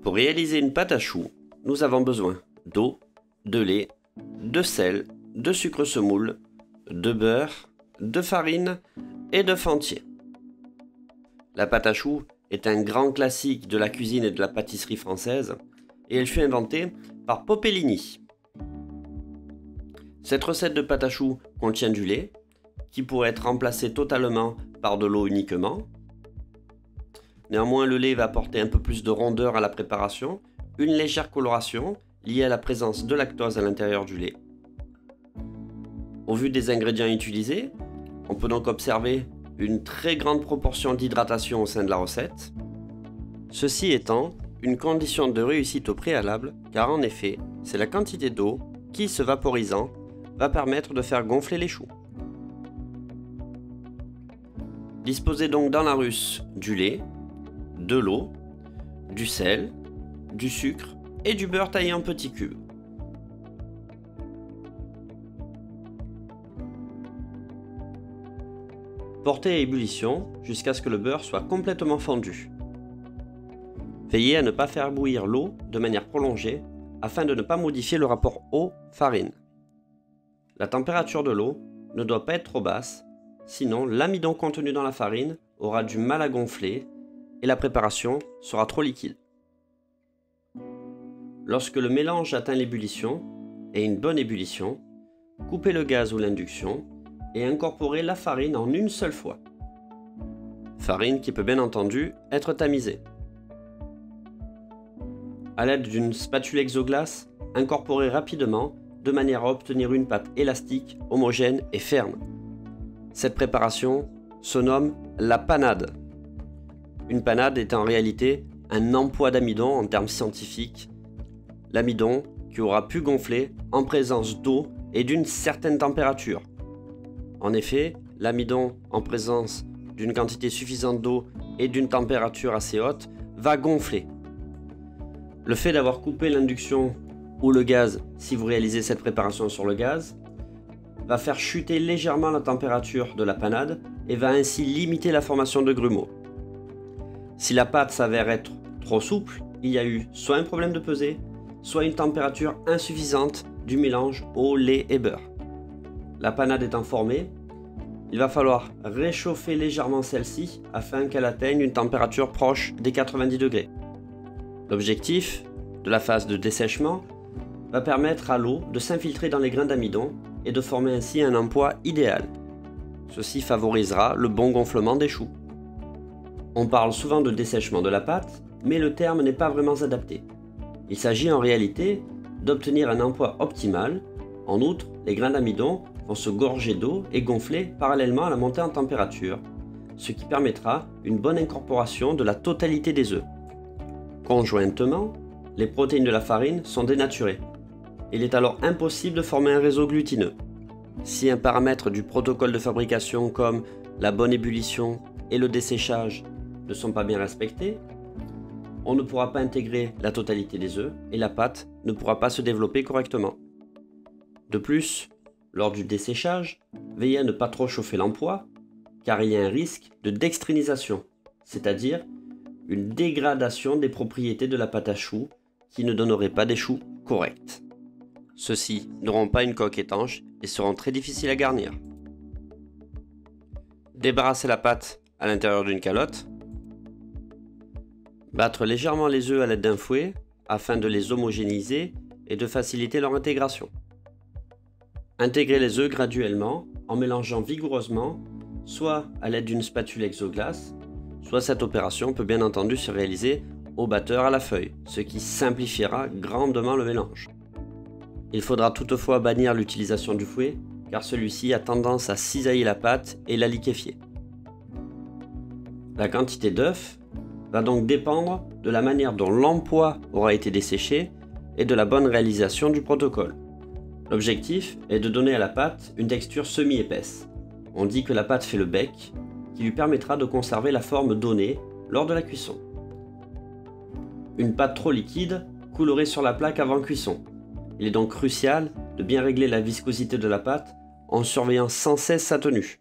Pour réaliser une pâte à choux, nous avons besoin d'eau, de lait, de sel, de sucre semoule, de beurre, de farine et d'œufs entiers. La pâte à choux est un grand classique de la cuisine et de la pâtisserie française et elle fut inventée par Popellini. Cette recette de pâte à choux contient du lait qui pourrait être remplacé totalement par de l'eau uniquement. Néanmoins, le lait va apporter un peu plus de rondeur à la préparation, une légère coloration liée à la présence de lactose à l'intérieur du lait. Au vu des ingrédients utilisés, on peut donc observer une très grande proportion d'hydratation au sein de la recette. Ceci étant une condition de réussite au préalable, car en effet, c'est la quantité d'eau qui, se vaporisant, va permettre de faire gonfler les choux. Disposez donc dans la russe du lait, de l'eau, du sel, du sucre et du beurre taillé en petits cubes. Portez à ébullition jusqu'à ce que le beurre soit complètement fondu. Veillez à ne pas faire bouillir l'eau de manière prolongée afin de ne pas modifier le rapport eau-farine. La température de l'eau ne doit pas être trop basse, sinon l'amidon contenu dans la farine aura du mal à gonfler et la préparation sera trop liquide. Lorsque le mélange atteint l'ébullition et une bonne ébullition, coupez le gaz ou l'induction et incorporez la farine en une seule fois. Farine qui peut bien entendu être tamisée. A l'aide d'une spatule exoglace, incorporez rapidement de manière à obtenir une pâte élastique, homogène et ferme. Cette préparation se nomme la panade. Une panade est en réalité un emploi d'amidon en termes scientifiques. L'amidon qui aura pu gonfler en présence d'eau et d'une certaine température. En effet, l'amidon en présence d'une quantité suffisante d'eau et d'une température assez haute va gonfler. Le fait d'avoir coupé l'induction ou le gaz, si vous réalisez cette préparation sur le gaz, va faire chuter légèrement la température de la panade et va ainsi limiter la formation de grumeaux. Si la pâte s'avère être trop souple, il y a eu soit un problème de pesée, soit une température insuffisante du mélange eau, lait et beurre. La panade étant formée, il va falloir réchauffer légèrement celle-ci afin qu'elle atteigne une température proche des 90 degrés. L'objectif de la phase de dessèchement va permettre à l'eau de s'infiltrer dans les grains d'amidon et de former ainsi un emploi idéal. Ceci favorisera le bon gonflement des choux. On parle souvent de dessèchement de la pâte, mais le terme n'est pas vraiment adapté. Il s'agit en réalité d'obtenir un emploi optimal. En outre, les grains d'amidon vont se gorger d'eau et gonfler parallèlement à la montée en température, ce qui permettra une bonne incorporation de la totalité des œufs. Conjointement, les protéines de la farine sont dénaturées. Il est alors impossible de former un réseau glutineux. Si un paramètre du protocole de fabrication comme la bonne ébullition et le desséchage ne sont pas bien respectés, on ne pourra pas intégrer la totalité des œufs et la pâte ne pourra pas se développer correctement. De plus, lors du desséchage, veillez à ne pas trop chauffer l'emploi, car il y a un risque de dextrinisation, c'est-à-dire une dégradation des propriétés de la pâte à choux qui ne donnerait pas des choux corrects. Ceux-ci n'auront pas une coque étanche et seront très difficiles à garnir. Débarrassez la pâte à l'intérieur d'une calotte. Battre légèrement les œufs à l'aide d'un fouet afin de les homogénéiser et de faciliter leur intégration. Intégrez les œufs graduellement en mélangeant vigoureusement, soit à l'aide d'une spatule exoglace, soit cette opération peut bien entendu se réaliser au batteur à la feuille, ce qui simplifiera grandement le mélange. Il faudra toutefois bannir l'utilisation du fouet, car celui-ci a tendance à cisailler la pâte et la liquéfier. La quantité d'œufs va donc dépendre de la manière dont l'emploi aura été desséché et de la bonne réalisation du protocole. L'objectif est de donner à la pâte une texture semi-épaisse. On dit que la pâte fait le bec, qui lui permettra de conserver la forme donnée lors de la cuisson. Une pâte trop liquide coulerait sur la plaque avant cuisson. Il est donc crucial de bien régler la viscosité de la pâte en surveillant sans cesse sa tenue.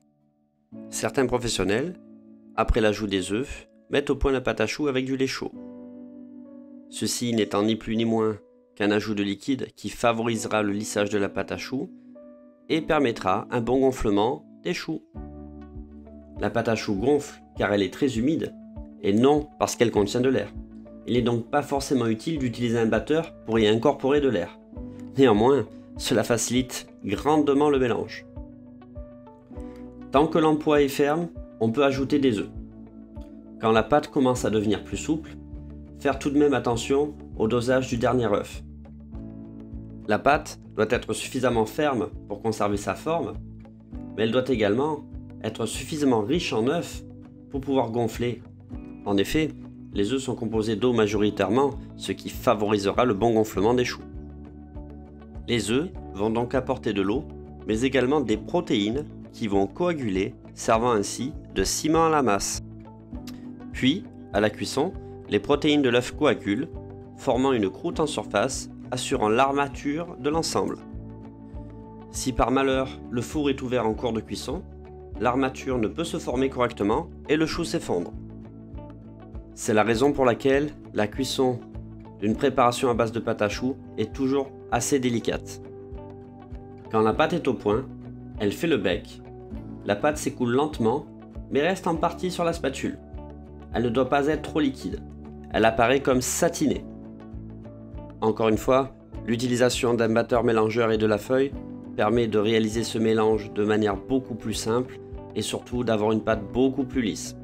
Certains professionnels, après l'ajout des œufs, mettent au point la pâte à choux avec du lait chaud. ceci n'étant ni plus ni moins qu'un ajout de liquide qui favorisera le lissage de la pâte à choux et permettra un bon gonflement des choux. La pâte à choux gonfle car elle est très humide et non parce qu'elle contient de l'air. Il n'est donc pas forcément utile d'utiliser un batteur pour y incorporer de l'air. Néanmoins, cela facilite grandement le mélange. Tant que l'empois est ferme, on peut ajouter des œufs. Quand la pâte commence à devenir plus souple, faire tout de même attention au dosage du dernier œuf. La pâte doit être suffisamment ferme pour conserver sa forme, mais elle doit également être suffisamment riche en œufs pour pouvoir gonfler. En effet, les œufs sont composés d'eau majoritairement, ce qui favorisera le bon gonflement des choux. Les œufs vont donc apporter de l'eau, mais également des protéines qui vont coaguler, servant ainsi de ciment à la masse. Puis, à la cuisson, les protéines de l'œuf coagulent, formant une croûte en surface, assurant l'armature de l'ensemble. Si par malheur le four est ouvert en cours de cuisson, l'armature ne peut se former correctement et le chou s'effondre. C'est la raison pour laquelle la cuisson d'une préparation à base de pâte à choux est toujours assez délicate. Quand la pâte est au point, elle fait le bec. La pâte s'écoule lentement, mais reste en partie sur la spatule. Elle ne doit pas être trop liquide. Elle apparaît comme satinée. Encore une fois, l'utilisation d'un batteur mélangeur et de la feuille permet de réaliser ce mélange de manière beaucoup plus simple et surtout d'avoir une pâte beaucoup plus lisse.